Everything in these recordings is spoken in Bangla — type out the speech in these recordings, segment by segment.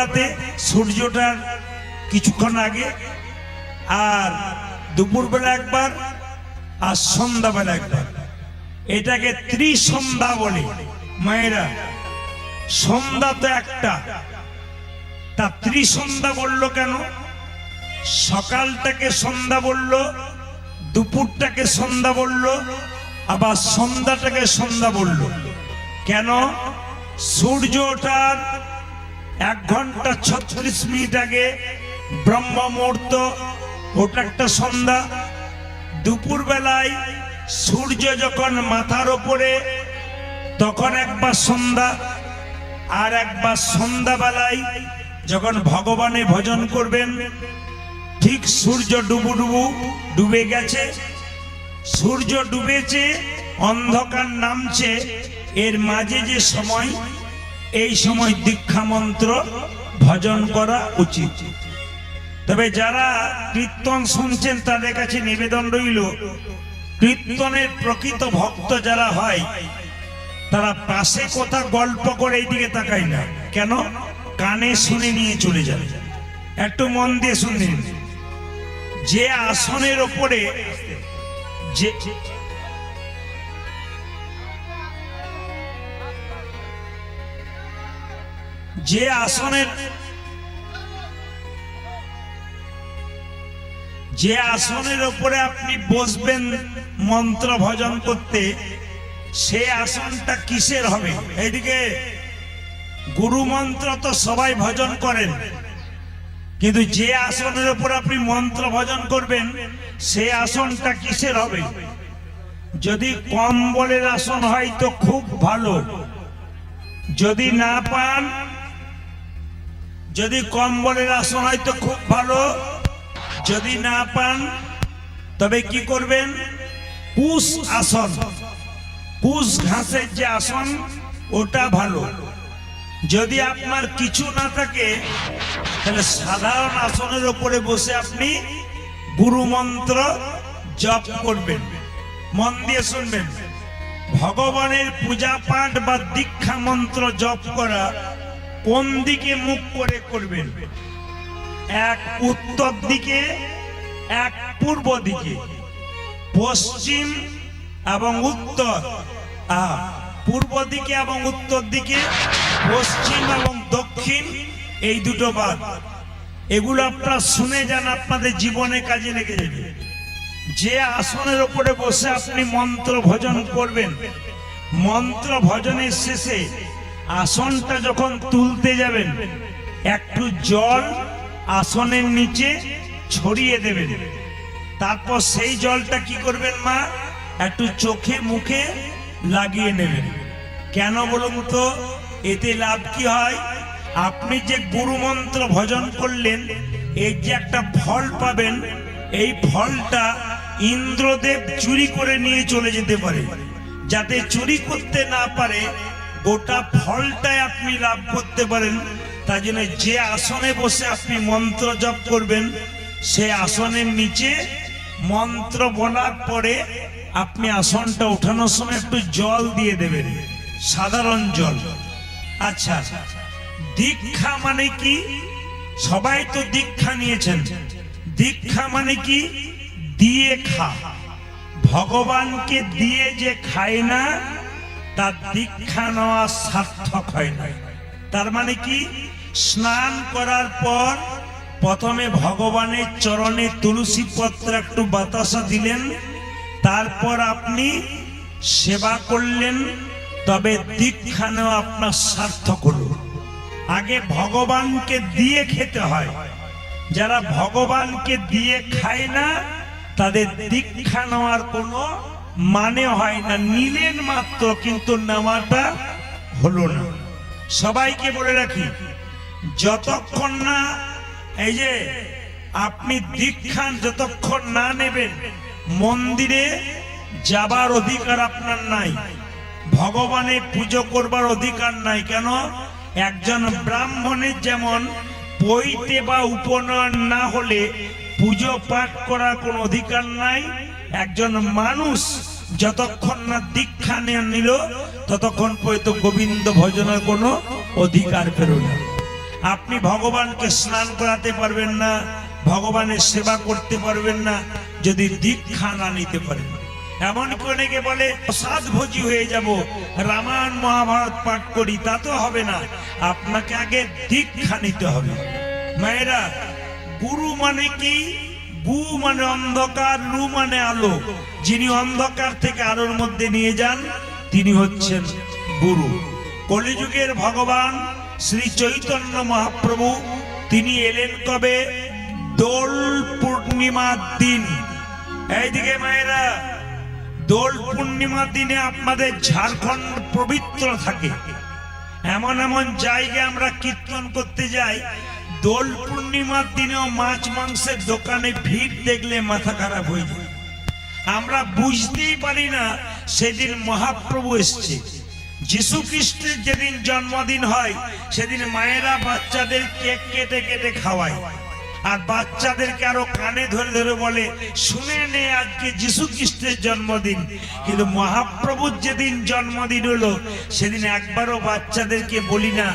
সকালবেলাতে সূর্যটার কিছুক্ষণ আগে, আর দুপুরবেলা একবার, আর সন্ধ্যাবেলা একবার। এটাকে ত্রিসন্ধ্যা বলে। মায়েরা, সন্ধ্যা তো একটা, তা ত্রিসন্ধ্যা বললো কেন? সকালটাকে সন্ধ্যা বললো, দুপুরটাকে সন্ধ্যা বললো, আবার সন্ধ্যাটাকে সন্ধ্যা বললো। কেন? সূর্য ওঠার 1 ঘন্টা 36 মিনিট আগে ব্রহ্ম মুহূর্ত, ওটা একটা সন্ধ্যা। দুপুর বেলায় সূর্য যখন মাথার ওপরে, তখন একবার সন্ধ্যা। আর একবার সন্ধ্যাবেলায় যখন ভগবানের ভজন করবেন, ঠিক সূর্য ডুবে গেছে, সূর্য ডুবেছে, অন্ধকার নামছে, এর মাঝে যে সময়, এই সময় দীক্ষা মন্ত্র ভজন করা উচিত। তবে যারা কীর্তন শুনছেন তাদের কাছে নিবেদন রইল, কীর্তনের প্রকৃত ভক্ত যারা হয় তারা পাশে কথা গল্প করে এইদিকে তাকায় না। কেন? কানে শুনে নিয়ে চলে যাবে। একটু মন দিয়ে শুনবেন। যে আসনের ওপরে যে আসনের ওপরে আপনি বসবেন মন্ত্র ভজন করতে, সে আসনটা কিসের হবে? এইদিকে গুরু মন্ত্র তো সবাই ভজন করেন, কিন্তু যে আসনের উপর আপনি মন্ত্র ভজন করবেন, সে আসনটা কিসের হবে? যদি কম্বলের আসন হয় তো খুব ভালো। যদি না পান, যদি কম্বলের আসন হয় তো খুব ভালো। যদি না পান তবে কি করবেন? কুশ আসন, কুশ ঘাসের যে আসন, ওটা ভালো। যদি আপনার কিছু না থাকে তাহলে সাধারণ আসনের উপরে বসে আপনি গুরু মন্ত্র জপ করবেন। মন দিয়ে শুনবেন। ভগবানের পূজা পাঠ বা দীক্ষা মন্ত্র জপ করা কোন দিকে মুখ করে করবেন? এক উত্তর দিকে, এক পূর্ব দিকে। পশ্চিম এবং উত্তর, পূর্ব দিকে এবং উত্তর দিকে, পশ্চিম এবং দক্ষিণ, এই দুটো বাদ। এগুলো আপনারা শুনে যান, আপনাদের জীবনে কাজে লেগে যাবে। যে আসনের উপরে বসে আপনি মন্ত্র ভজন করবেন, মন্ত্র ভজনের শেষে আসনটা যখন তুলতে যাবেন, একটু জল আসনের নিচে ছড়িয়ে দেবেন। তারপর সেই জলটা কি করবেন মা? একটু চোখে মুখে লাগিয়ে নেবেন। কেন বলুন তো? এতে লাভ কি হয়? আপনি যে গুরু মন্ত্র ভজন করলেন, এই যে একটা ফল পাবেন, এই ফলটা ইন্দ্রদেব চুরি করে নিয়ে চলে যেতে পারে। যাতে চুরি করতে না পারে, গোটা ফলটাই আপনি লাভ করতে পারেন। তাই জন্য যে আসনে বসে আপনি মন্ত্র জপ করবেন, সে আসনের নিচে মন্ত্র বলার পরে আপনি আসনটা ওঠানোর সময় একটু জল দিয়ে দেবেন, সাধারণ জল। আচ্ছা, দীক্ষা মানে কি? সবাই তো দীক্ষা নিয়েছেন। দীক্ষা মানে কি? দিয়ে খা। ভগবানকে দিয়ে যে খায় না, তার দীক্ষা নেওয়া সার্থক হয় না। তার মানে কি? স্নান করার পর প্রথমে ভগবানের চরণে তুলসী পত্র একটু বাতাসা দিলেন, তারপর আপনি সেবা করলেন, তবে দীক্ষা নেওয়া আপনার সার্থক হলো। আগে ভগবানকে দিয়ে খেতে হয়। যারা ভগবানকে দিয়ে খায় না, তাদের দীক্ষা নেওয়ার কোনো মানে হয় না। নিলেন মাত্র, কিন্তু নেওয়াটা হলো না। সবাইকে বলে রাখি, যতক্ষণ না এই যে আপনি দীক্ষা যতক্ষণ না নেবেন, মন্দিরে যাবার অধিকার আপনার নাই, ভগবানের পুজো করবার অধিকার নাই। কেন? একজন ব্রাহ্মণের যেমন পৈতে বা উপনয়ন না হলে পুজো পাঠ করার কোনো অধিকার নাই, একজন মানুষ যতক্ষণ না দীক্ষা নিল ততক্ষণ পর্যন্ত গোবিন্দ ভজনের কোনো অধিকার পেল না। আপনি ভগবানকে স্নান করাতে পারবেন না, ভগবানের সেবা করতে পারবেন না যদি দীক্ষা না নিতে পারেন। এমন অনেকে বলে প্রসাদ ভোজি হয়ে যাব, রামায়ণ মহাভারত পাঠ করি, তা তো হবে না, আপনাকে আগে দীক্ষা নিতে হবে। মায়েরা, গুরু মানে কি? গু মানে অন্ধকার, লু মানে আলো। যিনি অন্ধকার থেকে আলোর মধ্যে নিয়ে যান তিনি হচ্ছেন গুরু। কলিযুগের ভগবান শ্রী চৈতন্য মহাপ্রভু তিনি এলেন কবে? দোল পূর্ণিমার দিন। এইদিকে মায়েরা, দোল পূর্ণিমার দিনে আপনাদের ঝাড়খণ্ড পবিত্র থাকে। এমন এমন জায়গায় আমরা কীর্তন করতে যাই, দোল পূর্ণিমার দিনেও মাছ মাংসের দোকানে ভিড় দেখলে মাথা খারাপ হয়ে যায়। আমরা বুঝতেই পারি না সেদিন মহাপ্রভু এসছে। যিশু খ্রিস্টের যেদিন জন্মদিন হয় সেদিন মায়েরা বাচ্চাদের কেক কেটে কেটে খাওয়ায়, আর বাচ্চাদেরকে আরো কানে ধরে ধরে বলে, শুনে নে আজকে যিশু খ্রিস্টের জন্মদিন। কিন্তু মহাপ্রভুর যেদিন জন্মদিন হলো সেদিন একবারও বাচ্চাদেরকে বলি না,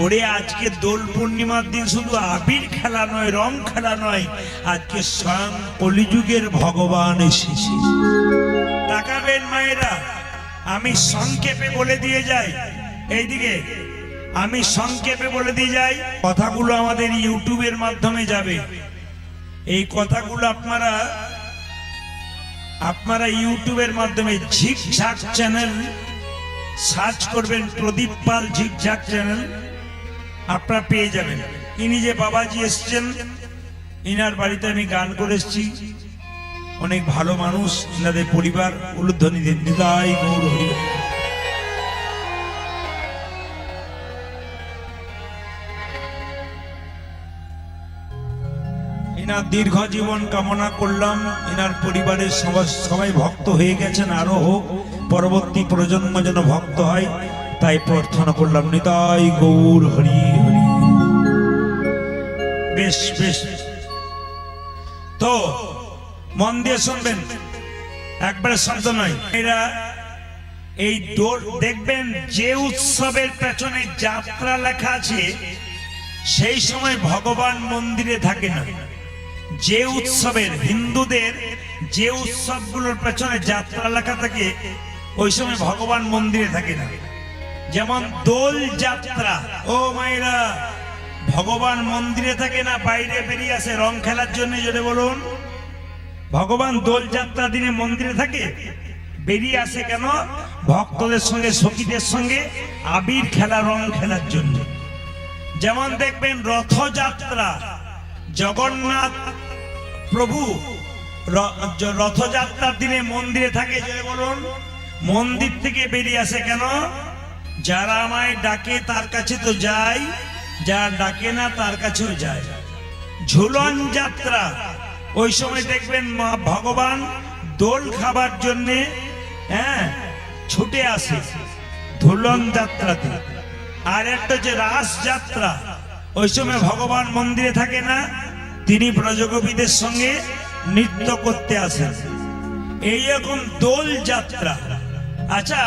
ওরে আজকে দোল পূর্ণিমার দিন শুধু আবির খেলা নয়, রং খেলা নয়, আজকে স্বয়ং কলিযুগের ভগবান এসেছে। তাকাবেন মায়েরা, আমি সংক্ষেপে বলে দিয়ে যাই, এইদিকে আমি সংক্ষেপে বলে দিয়ে যাই, কথাগুলো আমাদের ইউটিউবের মাধ্যমে যাবে। এই কথাগুলো আপনারা ইউটিউবের মাধ্যমে ঝিকঝাক চ্যানেল সার্চ করবেন, প্রদীপ পাল ঝিকঝাক চ্যানেল, আপনারা পেয়ে যাবেন। ইনি যে বাবাজি এসছেন, ইনার বাড়িতে আমি গান করে এসেছি। অনেক ভালো মানুষ, ইনাদের পরিবার উলুধ্বনি দেন, নিতাই গৌর হরি। এনার দীর্ঘ জীবন কামনা করলাম। এনার পরিবারের সবাই ভক্ত হয়ে গেছেন, আরো হোক, পরবর্তী প্রজন্ম যেন ভক্ত হয়, তাই প্রার্থনা করলাম। নিতাই গৌর হরি হরি। বেশ বেশ, তো মন দিয়ে শুনবেন, একবারে শব্দ নয়। এরা এই দোল দেখবেন, যে উৎসবের পেছনে যাত্রা লেখা আছে সেই সময় ভগবান মন্দিরে থাকে না। যে উৎসবের, হিন্দুদের যে উৎসবগুলোর পেছনে যাত্রা লেখা থাকে ওই সময় ভগবান মন্দিরে থাকে না। যেমন দোল যাত্রা, ও মায়েরা, ভগবান মন্দিরে থাকে না, বাইরে বেরিয়ে আসে রং খেলার জন্য। জোরে বলুন, ভগবান দোল যাত্রা দিনে মন্দিরে থাকে, বেরিয়ে আসে কেন? ভক্তদের সঙ্গে, সখীদের সঙ্গে আবির খেলা, রং খেলার জন্য। যেমন দেখবেন রথযাত্রা, জগন্নাথ প্রভু রথযাত্রার দিনে মন্দিরে থাকে। জোরে বলুন, মন্দির থেকে বেরিয়ে আসে কেন? যারা আমায় ডাকে তার কাছে তো যাই, যারা ডাকে না তার কাছেও যায়। ঝুলন যাত্রা, ওই সময় দেখবেন ভগবান দোল খাবার জন্যে ছুটে আসে ঝুলন যাত্রাতে। আর একটা হচ্ছে রাস যাত্রা, ওই সময় ভগবান মন্দিরে থাকে না, তিনি ব্রজগোপীদের সঙ্গে নৃত্য করতে আসেন। এইরকম দোল যাত্রা। আচ্ছা,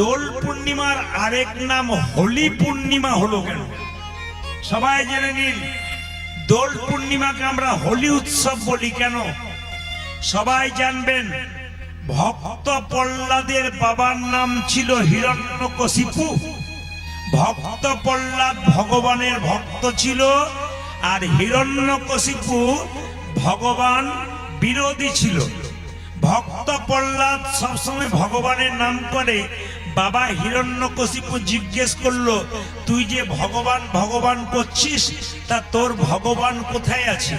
দোল পূর্ণিমার আরেক নাম হোলি পূর্ণিমা হলো কেন? সবাই জেনে নিন, দোল পূর্ণিমাকে আমরা হোলি উৎসব বলি কেন? সবাই জানবেন, ভক্ত প্রহ্লাদের বাবার নাম ছিল হিরণ্যকশিপু। ভক্ত প্রহ্লাদ ভগবানের ভক্ত ছিল, আর হিরণ্যকশিপু ভগবান বিরোধী ছিল। ভক্ত প্রহ্লাদ সবসময় ভগবানের নাম করে। বাবা হিরণ্যকশিপু জিজ্ঞেস করলো, তুই যে ভগবান ভগবান করছিস, তা তোর ভগবান কোথায় আছে?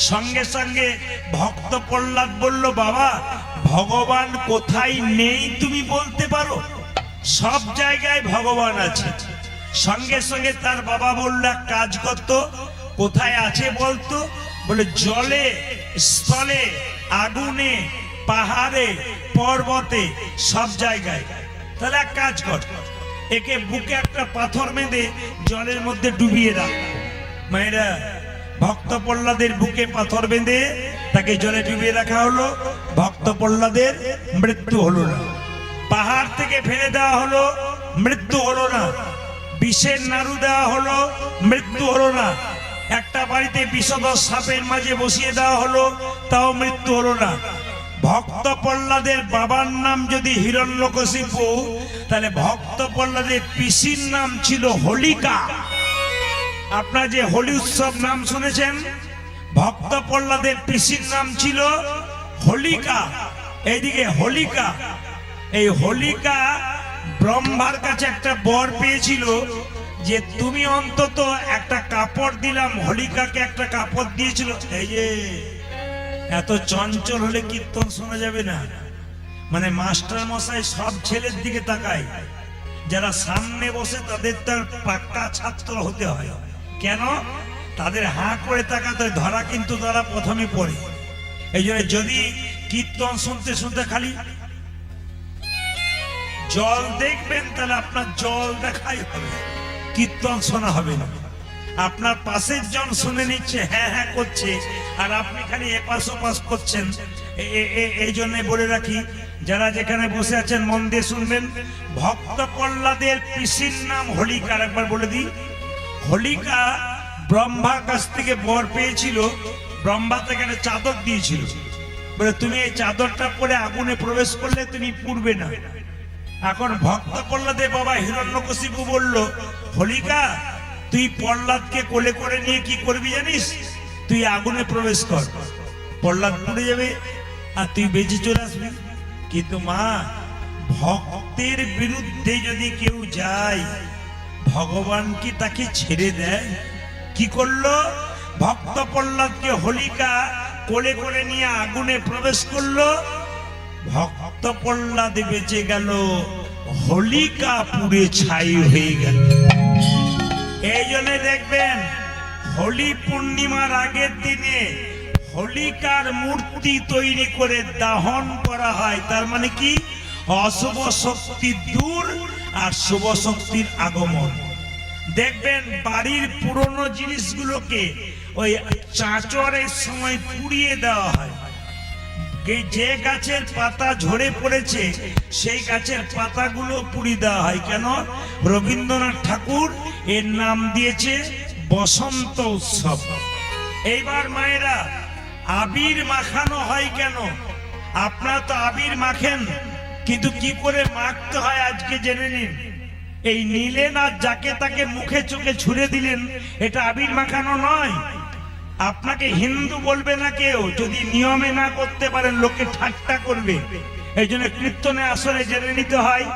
সঙ্গে সঙ্গে ভক্ত প্রহ্লাদ বলল, বাবা ভগবান কোথায় নেই তুমি বলতে পারো? সব জায়গায় ভগবান আছে। সঙ্গে সঙ্গে তার বাবা বলল, এক কাজ করতো, কোথায় আছে বলতো? বলে জলে, স্থলে, আগুনে, পাহাড়ে, পর্বতে, সব জায়গায়। তাহলে এক কাজ কর, একে বুকে একটা পাথর বেঁধে জলের মধ্যে ডুবিয়ে রাখ। মায়েরা, ভক্ত প্রহ্লাদের বুকে পাথর বেঁধে তাকে জলে ডুবিয়ে রাখা হলো। ভক্ত প্রহ্লাদের মৃত্যু হলো না। পাহাড় থেকে ফেলে দেওয়া হলো, মৃত্যু হলো না। বিষের নাড়ু দেওয়া হলো, মৃত্যু হলো না। একটা বাড়িতে বিষধর সাপের মাঝে বসিয়ে দেওয়া হলো, তাও মৃত্যু হলো না। ভক্ত প্রহ্লাদের বাবার নাম যদি হিরণ্যকশিপু, তাহলে ভক্ত প্রহ্লাদের পিসির নাম ছিল হোলিকা। আপনারা যে হোলি উৎসব নাম শুনেছেন, ভক্ত প্রহ্লাদের পিসির নাম ছিল হোলিকা। এইদিকে হোলিকা, এই হোলিকা ব্রহ্মার কাছে একটা বর পেয়েছিল যে তুমি অন্তত একটা কাপড় দিলাম, হোলিকাকে একটা কাপড় দিয়েছিল। এই যে এত চঞ্চল হলে কীর্তন শোনা যাবে না। মানে মাস্টার মশাই সব ছেলের দিকে তাকায়, যারা সামনে বসে তাদের তার পাক্কা ছাত্র হতে হয়। কেন? তাদের হাঁ করে তাকাতে ধরা কিন্তু তারা প্রথমে পড়ে। এই জন্য যদি কীর্তন শুনতে শুনতে খালি জল দেখবেন, তাহলে আপনার জল দেখাই হবে, কীর্তন শোনা হবে না। আপনার পাশের জন শুনে নিচ্ছে, হ্যাঁ হ্যাঁ করছে, আর আপনি খালি এপাশ ওপাশ করছেন। এই জন্য বলে রাখি, যারা যেখানে বসে আছেন মন দিয়ে শুনবেন। ভক্ত প্রহ্লাদের পিসির নাম হোলিকা। একবার বলে দিই, হোলিকা ব্রহ্মার কাছ থেকে বর পেয়েছিল। ব্রহ্মা থেকে একটা চাদর দিয়েছিল, বলে তুমি এই চাদরটা পরে আগুনে প্রবেশ করলে তুমি পুড়বে না। এখন ভক্ত প্রহ্লাদের বাবা হিরণ্যকশিপু বলল, হোলিকা তুই প্রহ্লাদকে কোলে করে নিয়ে কি করবি জানিস? তুই আগুনে প্রবেশ কর, প্রহ্লাদ পুড়ে যাবে আর তুই বেঁচে চলে আসবি। কিন্তু মা, ভক্তের বিরুদ্ধে যদি কেউ যায়, ভগবান কি তাকে ছেড়ে দেয়? কি করলো? ভক্ত প্রহ্লাদকে হোলিকা কোলে করে নিয়ে আগুনে প্রবেশ করলো। ভক্ত প্রহ্লাদ বেঁচে গেল, হোলিকা পুড়ে ছাই হয়ে গেল। এই জন্য দেখবেন হোলি পূর্ণিমার আগের দিনে হোলিকার মূর্তি তৈরি করে দাহন করা হয়। তার মানে কি? অশুভ শক্তি দূর আর শুভ শক্তির আগমন। দেখবেন বাড়ির পুরনো জিনিসগুলোকে ওই চাঁচরের সময় পুড়িয়ে দেওয়া হয়। যে গাছের পাতা ঝরে পড়েছে সেই গাছের পাতাগুলো পুড়িয়ে দেওয়া হয়। কেন? রবীন্দ্রনাথ ঠাকুর এর নাম দিয়েছে বসন্ত উৎসব। এইবার মায়েরা, আবির মাখানো হয় কেন? আপনারা তো আবির মাখেন, কিন্তু কি করে মাখতে হয় আজকে জেনে নিন। এই নিলেন আর যাকে তাকে মুখে চোখে ছুঁড়ে দিলেন, এটা আবির মাখানো নয়। আপনাকে হিন্দু বলবে না কেউ, যদি নিয়মে না করতে পারেন লোকে ঠাট্টা করবে। এই জন্য কীর্তনে আসলে জেনে নিতে হয়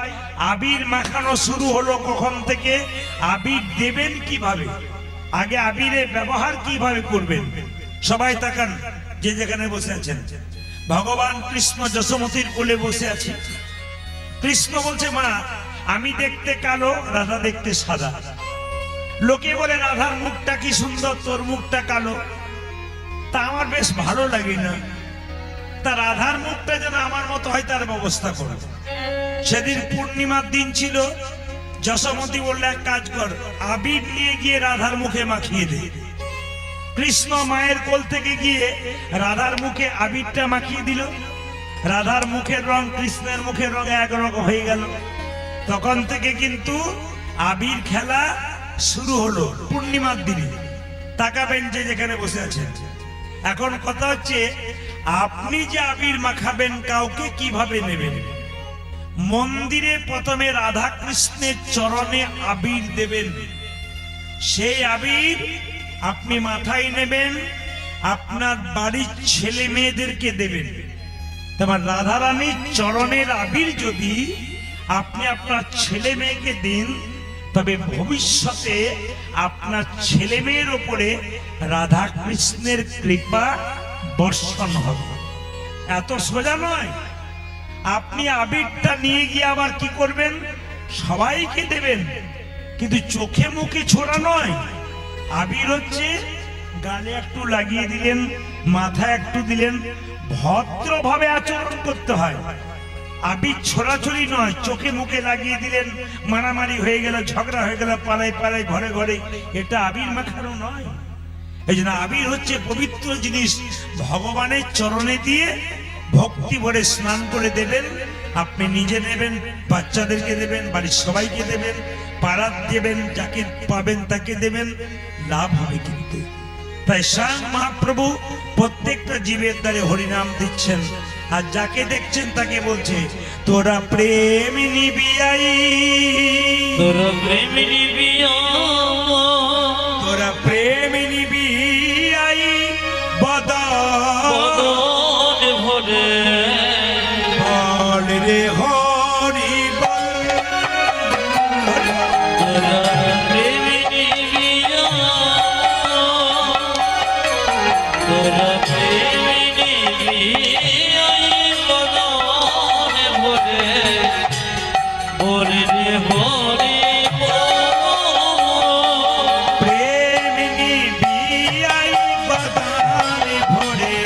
আবির মাখানো শুরু হলো কখন থেকে, আবির দেবেন কিভাবে, আগে আবিরের ব্যবহার কিভাবে করবেন। সবাই তাকান, যে যেখানে বসে আছেন। ভগবান কৃষ্ণ যশোমতীর কোলে বসে আছে। কৃষ্ণ বলছে, মা আমি দেখতে কালো, রাধা দেখতে সাদা। লোকে বলে রাধার মুখটা কি সুন্দর, তোর মুখটা কালো। তা আমার বেশ ভালো লাগে না। তা রাধার মুখটা যেন আমার মতো হয় তার ব্যবস্থা করো। সেদিন পূর্ণিমার দিন ছিল। যশোমতী বললে, এক কাজ কর, আবির নিয়ে গিয়ে রাধার মুখে মাখিয়ে দে। কৃষ্ণ মায়ের কোল থেকে গিয়ে রাধার মুখে আবিরটা মাখিয়ে দিল। রাধার মুখের রং কৃষ্ণের মুখের রং একরকম হয়ে গেল। তখন থেকে কিন্তু আবির খেলা শুরু হলো পূর্ণিমার দিনে। তাকাবেন যে যেখানে বসে আছেন। এখন কথা হচ্ছে, আপনি যে আবির মাখাবেন কাউকে কিভাবে নেবেন? মন্দিরে প্রথমে রাধা কৃষ্ণের চরণে আবির দেবেন। সেই আবির আপনি মাথায় নেবেন, আপনার বাড়ির ছেলে মেয়েদেরকে দেবেন। তোমার রাধা রানীর চরণের আবির যদি আপনি আপনার ছেলে মেয়েকে দিন, তবে ভবিষ্যতে আপনার ছেলে মেয়ের উপরে রাধা কৃষ্ণের কৃপা বর্ষণ হবে। এত সোজা নয়। আপনি আবিরটা নিয়ে গিয়ে আবার কি করবেন? সবাইকে দেবেন, কিন্তু চোখে মুখে ছোড়া নয়। আবির হচ্ছে গালে একটু লাগিয়ে দিলেন, মাথায় একটু দিলেন, ভদ্রভাবে আচরণ করতে হয়। আবির ছড়াছড়ি নয়, চোখে মুখে লাগিয়ে দিলেন, মারামারি হয়ে গেল, ঝগড়া হয়ে গেল, পাড়ায় পাড়ায় ঘরে ঘরে, এটা আবির মাখানো নয়। এই জন্য আবির হচ্ছে পবিত্র জিনিস। ভগবানের চরণে দিয়ে ভক্তি ভরে স্নান করে দেবেন। আপনি নিজে নেবেন, বাচ্চাদেরকে দেবেন, বাড়ির সবাইকে দেবেন। পারাত দেবেন, যাকে পাবেন তাকে দেবেন, লাভ হবে কিন্তু। তাই স্বয়ং মহাপ্রভু প্রত্যেকটা জীবের দ্বারে হরিনাম দিচ্ছেন, আর যাকে দেখছেন তাকে বলছে তোরা প্রেম নিবিয়াই, তোরা প্রেম নিবিয়া, তোরা প্রেম নিবিয়াই বদন ভরে বল রে হরি বল। তোরা প্রেম নিবিয়া, তোরা প্রেম নিবিয়া বদন ভরে ভরে রে হরি প্রেম নিবিয়াই বদন ভরে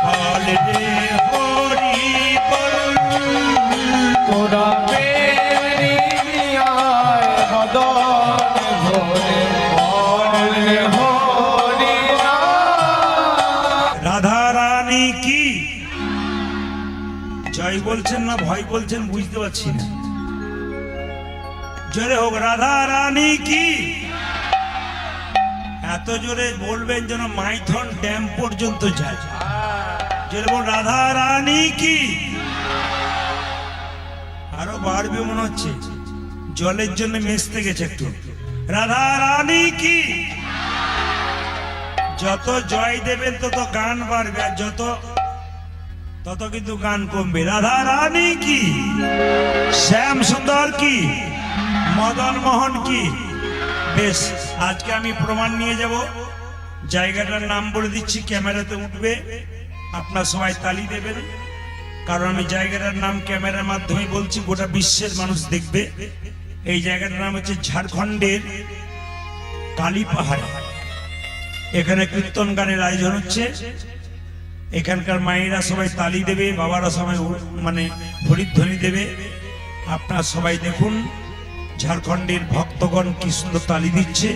বল রে হরি বল। তোরা প্রেমিয়ায় বদন ভরে বলে হরি নাম। রাধা রানী কি জয় বলছেন না ভয় বলছেন বুঝতে পারছি না, জোরে হোক রাধা রানী কি। এত জোরে বলবেন যেন মাইথন ড্যাম পর্যন্ত যায়, জোরে বল রাধা রানী কি। আরো বাড়বে মনে হচ্ছে, জলের জন্য মেশতে গেছে একটু। রাধা রানী কি। যত জয় দেবেন তত গান বাড়বে, আর তত কিন্তু গান কমবে। রাধা রানী কি, শ্যাম সুন্দর কি, মদন মোহন কি। বেশ, আজকে আমি প্রমাণ নিয়ে যাব। জায়গাটার নাম বলে দিচ্ছি, ক্যামেরাতে উঠবে, আপনার সবাই তালি দেবেন, কারণ আমি জায়গাটার নাম ক্যামেরার মাধ্যমে বলছি, গোটা বিশ্বের মানুষ দেখবে। এই জায়গাটার নাম হচ্ছে ঝাড়খণ্ডের কালী পাহাড়। এখানে কীর্তন গানের আয়োজন হচ্ছে। এখানকার মায়েরা সবাই তালি দেবে, বাবারা সবাই মানে হরিধ্বনি দেবে। আপনারা সবাই দেখুন, ঝাড়খণ্ডের ভক্তগণ কি সুন্দর তালি দিচ্ছে।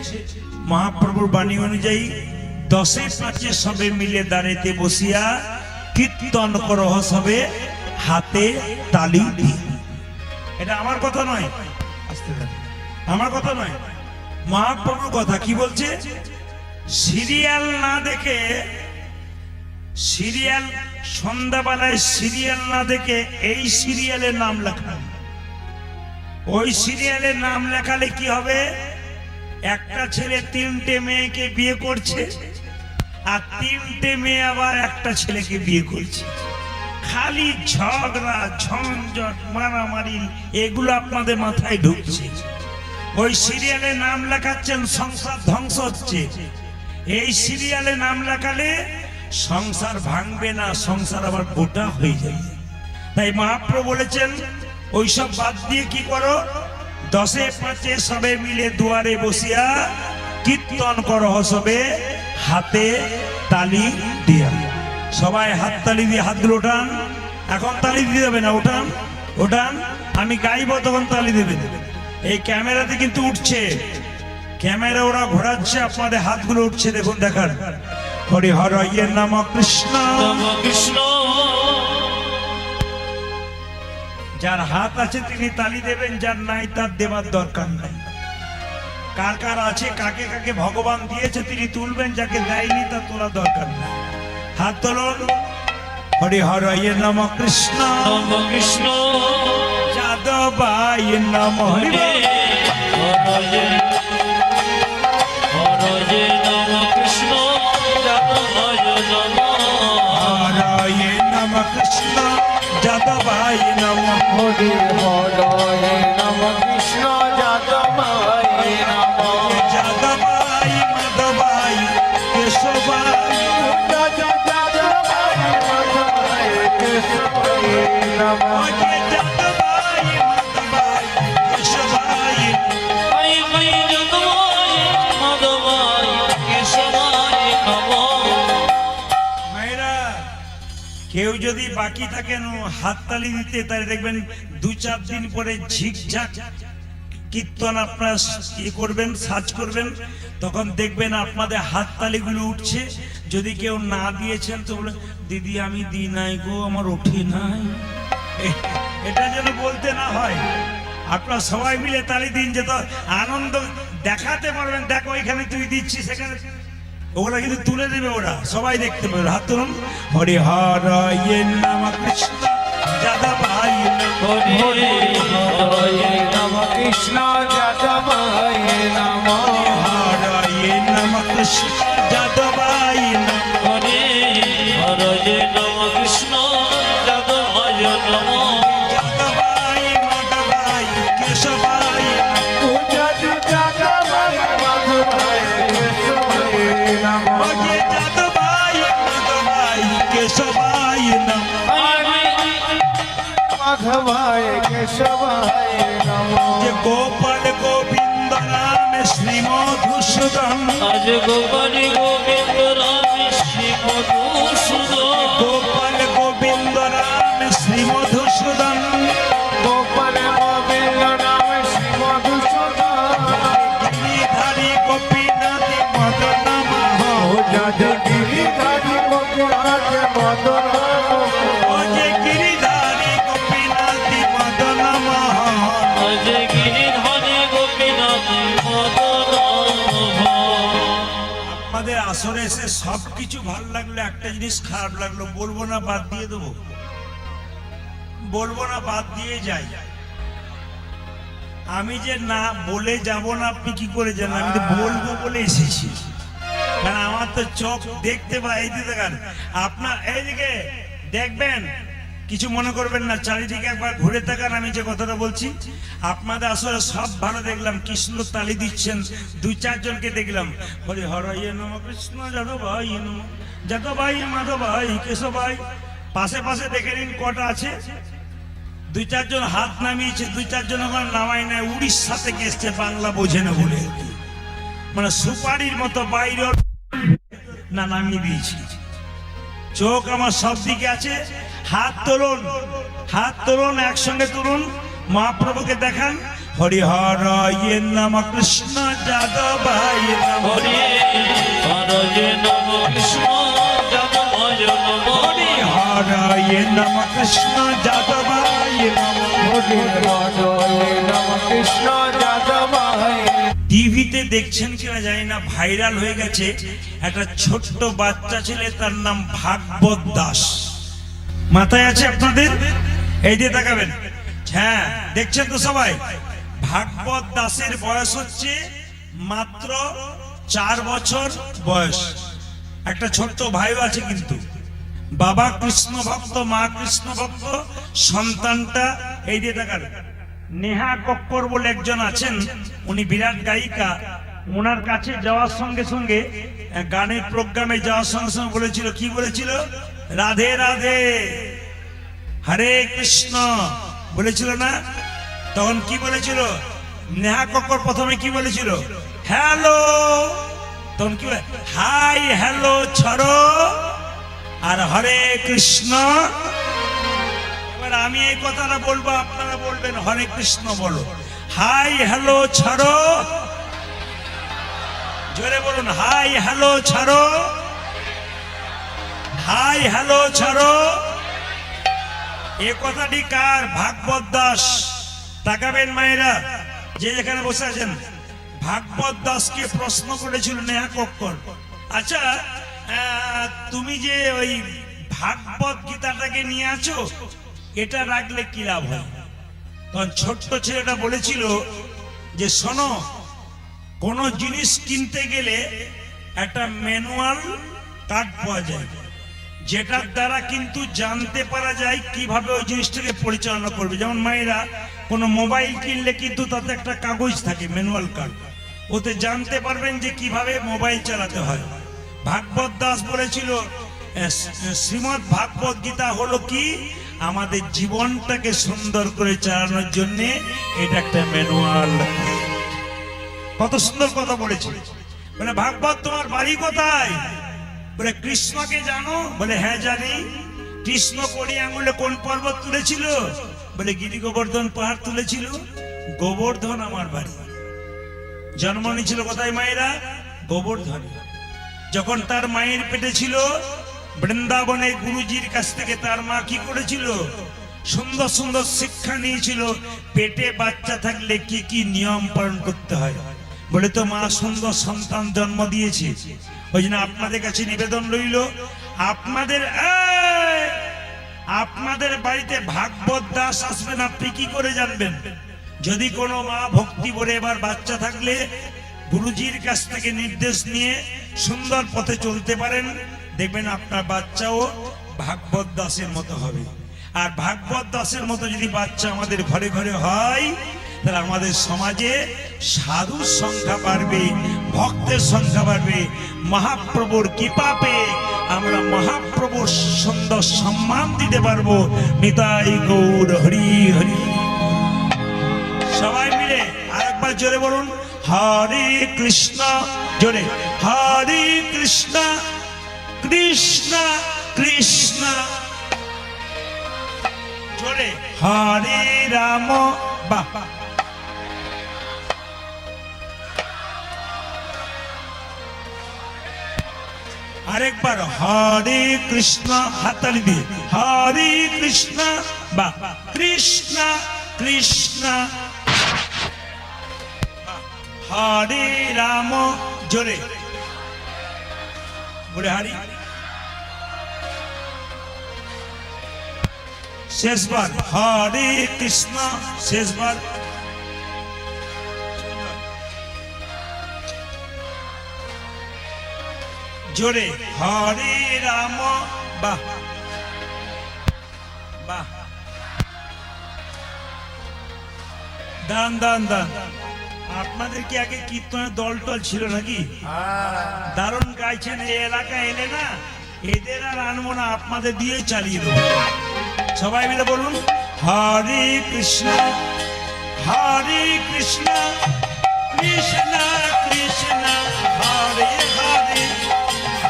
মহাপ্রভুর বাণী অনুযায়ী 10-5 সবে মিলে দাঁড়াইতে বসিয়া কীর্তন করহ সবে হাতে তালি দি। এটা আমার কথা নয়, আমার কথা নয়, মহাপ্রভুর কথা। কি বলছে? সিরিয়াল না দেখে, সিরিয়াল সন্ধ্যাবেলায় সিরিয়াল না দেখে এই সিরিয়ালের নাম লেখা। ওই সিরিয়ালের নাম লেখালে কি হবে? একটা ছেলে 3টে মেয়েকে বিয়ে করছে, আর 3টে মেয়ে আবার একটা ছেলেকে বিয়ে করছে। খালি ঝগড়া ঝঞ্ঝট মারামারি এগুলো আপনাদের মাথায় ঢুকছে। ওই সিরিয়ালে নাম লেখাচ্ছেন, সংসার ধ্বংস হচ্ছে। এই সিরিয়ালে নাম লেখালে সংসার ভাঙবে না, সংসার আবার গোটা হয়ে যাবে। তাই মহাপ্রভু বলেছেন ওইসব বাদ দিয়ে কি করো, 10-5 সবে মিলে দুয়ারে বসিয়া কীর্তন করো সবে হাতে তালি দিয়া। সবাই হাত তালি দিয়ে হাতগুলো ওঠান। এখন তালি দিয়ে দেবে না, ওঠান ওঠান, আমি গাইব তখন তালি দেবে। এই ক্যামেরাতে কিন্তু উঠছে, ক্যামেরা ওরা ঘোরাচ্ছে, আপনাদের হাতগুলো উঠছে, দেখুন দেখান। হরি হর ইয়ের নাম কৃষ্ণ কৃষ্ণ। যার হাত আছে তিনি তালি দেবেন, যার নাই তার দেবার দরকার নাই। কার কার আছে, কাকে কাকে ভগবান দিয়েছে তিনি তুলবেন, যাকে দেয়নি তার তোলা দরকার নাই। হাত তুলুন। হরি হর ইয়ের নাম কৃষ্ণ কৃষ্ণ। যাদবাই নাম হরি হরয়ে হরয়ে নম কৃষ্ণ, যাদবায় নম। হরয়ে নাম কৃষ্ণ যাদবাই নাম হরি হরে নম কৃষ্ণ যাদবায় নম। যাদবাই মাধবাই কেশবাই যাদবায় মাধবায় কেশবায় নম। যাদবাই মাধবাই কেশবাই। আই আই যাদবায় মাধবায় কেশবায় নম। মায়েরা, কেউ যদি বাকি থাকেন হাততালি দিতে, তাই দেখবেন 2-4 দিন পরে ঝিকঝাক কীর্তন আপনারা করবেন, সার্চ করবেন, তখন দেখবেন আপনাদের হাততালিগুলো উঠছে। যদি কেউ না দিয়েছেন তো বলে, দিদি আমি দিই নাই গো, আমার ওঠে নাই। এটা যেন বলতে না হয়। আপনারা সবাই মিলে তালি দিন, যে তো আনন্দ দেখাতে পারবেন। দেখো এখানে তুই দিচ্ছিস, সেখানে ওগুলা কিন্তু তুলে দেবে, ওরা সবাই দেখতে পাবে। হাত তুলুন। হরি হর নাম কৃষ্ণ যাদব ভাই হরি হরে নম কৃষ্ণ যাদবায় নমঃ। হর নাম কৃষ্ণ যাদব ভাই হরে হরে নম কৃষ্ণ যাদবায় নমঃ। যাদবাই মাধবাই কেশবাই যাদবায় মাধবায় কেশবায় নমঃ। ওকে যাদবাই মাধবাই কেশবাই নাম। মাধবায় কেশবায় নমঃ। যে গোপাল গোবিন্দ রাম শ্রী মধুসূদন, আজ গোপালী গোবিন্দ রাম শ্রী মধুসূদন। গোপাল গোবিন্দ রাম শ্রী মধুসূদন, গোপাল গোবিন্দ নাম শ্রী মধুসূদন। গিরিধারী গোপীনাথ মদন মোহ। ও যাদব গিরিধারী গোপীনাথ মদন মোহ। ও যে গিরিধারী গোপীনাথ মদন মোহ। আজ গিরিধারী গোপীনাথ মদন মোহন। আমাদের আসরে এসে সবকিছু ভালো লাগলো, একটা জিনিস খারাপ লাগলো, বলবো না বাদ দিয়ে দেবো? বলবো না বাদ দিয়ে যাই? আমি যে না বলে যাব না আপনি কি করে জানেন? আমি তো বলবো বলে এসেছি, কারণ আমার তো চোখ দেখতে পাই। এই যে দেখেন আপনার এইদিকে দেখবেন, কিছু মনে করবেন না, চারিদিকে একবার ঘুরে তাকান। আমি যে কথাটা বলছি আপনাদের আসলে সব ভালো দেখলাম, কৃষ্ণ তালি দিচ্ছেন, দুই চারজনকে দেখলাম। হরি হর নম কৃষ্ণ যাদব ভাই নম, যাদব ভাই মাধব ভাই কেশব ভাই। পাশে পাশে দেখে নিন কটা আছে, দুই চারজন হাত নামিয়েছে, দুই চারজন ওখানে নামাই নাই, উড়িষ্যা থেকে এসছে, বাংলা বোঝে না বলে আর কি। মানে সুপারির মতো বাইরে না নামিয়ে দিয়েছি। চোখ আমার সব দিকে আছে। হাত তুলুন, হাত তুলুন, একসঙ্গে তুলুন, মহাপ্রভুকে দেখান। হরি হর নাম কৃষ্ণ যাদব ভাই নম। হরে হরে নম কৃষ্ণ যাদবায় নমঃ। হরি হর নাম কৃষ্ণ যাদব ভাই নম। হরি হরে নম কৃষ্ণ যাদবায়। টিভিতে দেখছেন কিনা জানি না, ভাইরাল হয়ে গেছে একটা ছোট্ট বাচ্চা ছেলে, তার নাম ভাগবত দাস। মাথায় আছে আপনাদের? এই দিয়ে তাকাবেন। হ্যাঁ, দেখছেন তো সবাই? ভাগবত দাসের বয়স হচ্ছে মাত্র 4 বছর বয়স। একটা ছোট্ট ভাইও আছে, কিন্তু বাবা কৃষ্ণ ভক্ত, মা কৃষ্ণ ভক্ত, সন্তানটা এই দিয়ে তাকাবেন। নেহা কক্কর বলে একজন আছেন, উনি বিরাট গায়িকা। ওনার কাছে যাওয়ার সঙ্গে সঙ্গে, গানের প্রোগ্রামে যাওয়ার সঙ্গে সঙ্গে বলেছিল, কি বলেছিল? রাধে রাধে হরে কৃষ্ণ বলেছিল না? তখন কি বলেছিল নেহা কক্কর? প্রথমে কি বলেছিল? হ্যালো। তখন কি বলে? হাই হ্যালো ছড়ো আর হরে কৃষ্ণ। এবার আমি এই কথাটা বলবো, আপনারা বলবেন হরে কৃষ্ণ বলো। হাই হ্যালো ছাড়ো, জোরে বলুন, হাই হ্যালো ছাড়ো, হাই হ্যালো ছাড়ো। এ কথাটি কার? ভাগবত দাস। তাকাবেন মায়েরা, যে যেখানে বসে আছেন। ভাগবত দাসকে প্রশ্ন করেছিল নেহা কক্কর, আচ্ছা তুমি যে ওই ভাগবত গীতাটাকে নিয়ে আছো, এটা রাখলে কি লাভ হয়? তখন ছোট্ট ছেলেটা বলেছিল যে শোনো, কোন জিনিস কিনতে গেলে একটা ম্যানুয়াল কার্ড পাওয়া যায়, যেটার দ্বারা কিন্তু জানতে পারা যায় কিভাবে ওই জিনিসটাকে পরিচালনা করবে। যেমন মায়েরা কোনো মোবাইল কিনলে কিন্তু তাতে একটা কাগজ থাকে, ম্যানুয়াল কার্ড, ওতে জানতে পারবেন যে কিভাবে মোবাইল চালাতে হয়। ভাগবত দাস বলেছিল শ্রীমৎ ভাগবত গীতা হলো কি? আমাদের জীবনটাকে সুন্দর করে চালানোর জন্য এটা একটা ম্যানুয়াল। কত সুন্দর কথা বলেছে। বলে ভাগবত তোমার বাড়ি কোথায়? বলে কৃষ্ণকে জানো? বলে হ্যাঁ জানি। কৃষ্ণ কড়ি আঙুলে কোন পর্বত তুলেছিল? বলে গিরি গোবর্ধন পাহাড় তুলেছিল। গোবর্ধন আমার বাড়ি। জন্ম নিয়েছিল কোথায় মায়েরা? গোবর্ধন। যখন তার মায়ের পেটে ছিল বৃন্দাবনে গুরুজির কাছ থেকে তার মা কি করেছিল? সুন্দর সুন্দর শিক্ষা নিয়েছিল পেটে বাচ্চা থাকলে কি কি নিয়ম পালন করতে হয়। বলে তো মা সুন্দর সন্তান জন্ম দিয়েছে। ওই জন্য আপনাদের কাছে নিবেদন রইল, আপনাদের বাড়িতে ভাগবত দাস আসবেন, আপনি কি করে জানবেন? যদি কোনো মা ভক্তি বলে এবার বাচ্চা থাকলে গুরুজির কাছ থেকে নির্দেশ নিয়ে সুন্দর পথে চলতে পারেন, দেখবেন আপনার বাচ্চাও ভাগবত দাসের মতো হবে। আর ভাগবত দাসের মতো যদি বাচ্চা আমাদের ঘরে ঘরে হয়, তাহলে আমাদের সমাজে সাধুর সংখ্যা বাড়বে, ভক্তের সংখ্যা বাড়বে। মহাপ্রভুর কৃপা পেয়ে আমরা মহাপ্রভুর সুন্দর সম্মান দিতে পারবো। নিতাই গৌর হরি হরি। সবাই মিলে আরেকবার জোরে বলুন, হরে কৃষ্ণ। জোরে, হরে কৃষ্ণ কৃষ্ণ কৃষ্ণ, জোরে, হরে রাম। বাহ, আরেকবার হরে কৃষ্ণ, হাতালি দিয়ে, হরে কৃষ্ণ বা কৃষ্ণ কৃষ্ণ, হরে রাম। জোরে বলে হরি। শেষবার হরে কৃষ্ণ, শেষবার জোরে, হরে রাম। বাহ বাহ, দান দান দান। আপনাদের কি আগে কীর্তনের দল টল ছিল নাকি? দারুণ গাইছেন। এই এলাকায় এলে না, এদের আর আনবো না, আপনাদের দিয়ে চালিয়ে দেবো। সবাই মিলে বলুন, হরে কৃষ্ণ হরে কৃষ্ণ কৃষ্ণ কৃষ্ণ হরে হরে,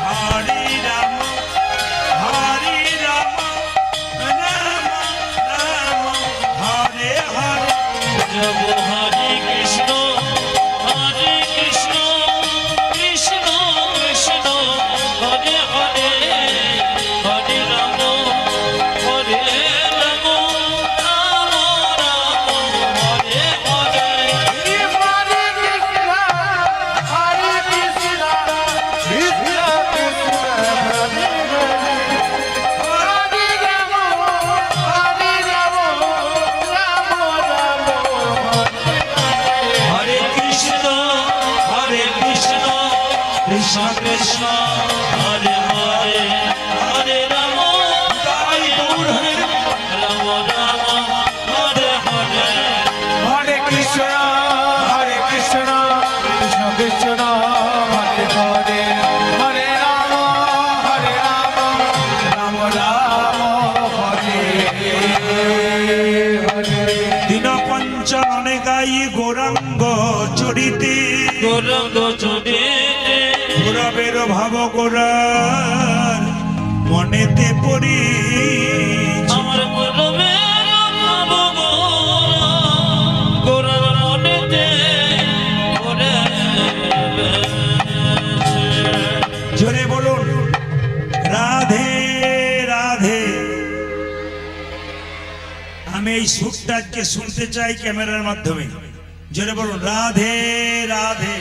হরে রাম রাম রাম হরে হরে। জব হরে কৃষ্ণ কৃষ্ণ কৃষ্ণ হরে হরে, হরে রাম রাম রাম হরে হরে। হরে কৃষ্ণ কৃষ্ণ কৃষ্ণ হরে হরে, হরে রাম রাম রাম হরে হরে। হরে কৃষ্ণ কৃষ্ণ কৃষ্ণ হরে হরে, হরে রাম তাই গৌর হরে। রাম রাম হরে হরে। হরে কৃষ্ণ কৃষ্ণ কৃষ্ণ হরে হরে, হরে রাম রাম রাম হরে হরে। দিন পঞ্চাননে গাই গৌরাঙ্গ চরিতে, গৌরাঙ্গ চরিতে গৌরবের ভাব গোরার মনেতে পড়ি। আমার গৌরবের ভাব গৌরাঙ্গ মনেতে পড়েছে। জোরে বলুন, রাধে রাধে। আমি এই সুরটা আজকে শুনতে চাই ক্যামেরার মাধ্যমে। জোরে বলুন, রাধে রাধে।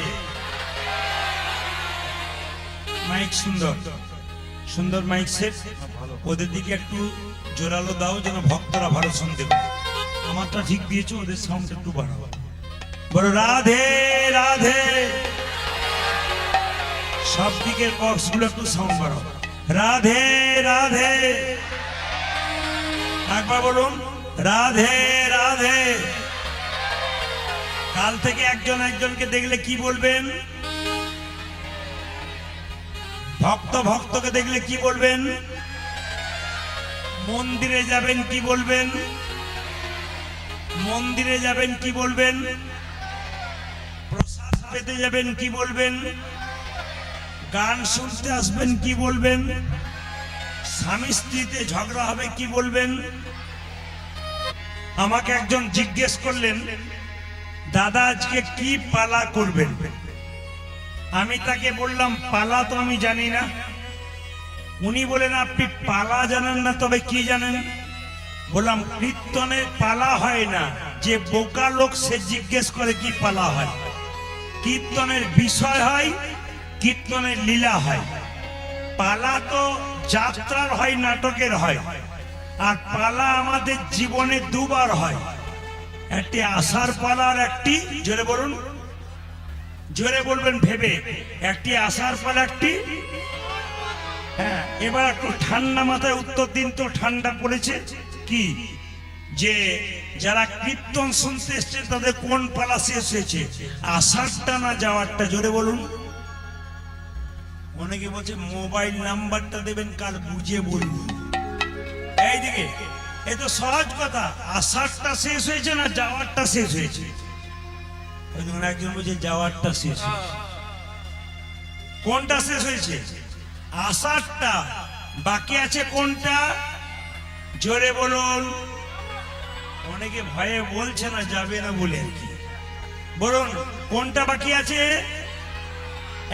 মাইক সুন্দর সুন্দর মাইক সেট, ওদের দিকে একটু জোরালো দাও যেন ভক্তরা ভালো শুনতে পায়। আমারটা ঠিক দিয়েছো, ওদের সাউন্ড একটু বাড়াও। বলো রাধে রাধে। সব দিকের বক্স গুলো একটু সাউন্ড বাড়াও। রাধে রাধে। একবার বলুন, রাধে রাধে। কাল থেকে একজন একজনকে দেখলে কি বলবেন? ভক্তকে দেখলে কি বলবেন? মন্দিরে যাবেন কি বলবেন? মন্দিরে যাবেন কি বলবেন? প্রসাদ পেতে যাবেন কি বলবেন? গান শুনতে আসবেন কি বলবেন? স্বামী স্ত্রীতে ঝগড়া হবে কি বলবেন? আমাকে একজন জিজ্ঞেস করলেন, দাদা আজকে কি পালা করবেন? আমি তাকে বললাম, পালা তো আমি জানি না। উনি বলেন, আপনি পালা জানেন না, তবে কি জানেন? বললাম কীর্তনের পালা হয় না, যে বোকা লোক সে জিজ্ঞেস করে কি পালা হয়। কীর্তনের বিষয় হয়, কীর্তনের লীলা হয়। পালা তো যাত্রার হয়, নাটকের হয়। আর পালা আমাদের জীবনে দুবার হয়, একটি আষাঢ় পালা আর একটি, জোরে বলুন, জোরে বলবেন ভেবে, একটি আষাঢ় পালা, একটি, হ্যাঁ। এবার একটু ঠান্ডা মাথায় উত্তর দিন তো, ঠান্ডা পড়েছে কি, যে যারা কীর্তন শুনতে এসছে তাদের কোন পালা শেষ হয়েছে, আষাঢ়টা না যাওয়ারটা, জোরে বলুন। অনেকে বলছে মোবাইল নাম্বারটা দেবেন, কাল বুঝে বলবো। এইদিকে এ তো সহজ কথা, আষাঢ়টা শেষ হয়েছে না যাওয়ারটা শেষ হয়েছে। একজন বলছে যাওয়ারটা শেষ হয়েছে। কোনটা শেষ হয়েছে? আষাঢ়টা। বাকি আছে কোনটা, জোরে বলুন। অনেকে ভয়ে বলছে না, যাবে না বলে আর কি। বলুন কোনটা বাকি আছে,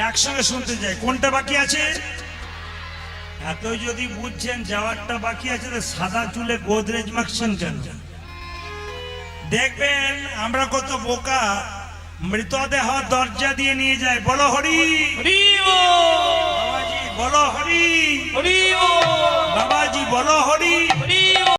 একসঙ্গে শুনতে চাই, কোনটা বাকি আছে? এতই যদি বুঝছেন যাওয়ারটা বাকি আছে, তো সাদা চুলে গোদরেজ মাখছেন কেন? দেখবেন আমরা কত বোকা, মৃতদেহ দরজা দিয়ে নিয়ে যায়। বলো হরি হরি বল।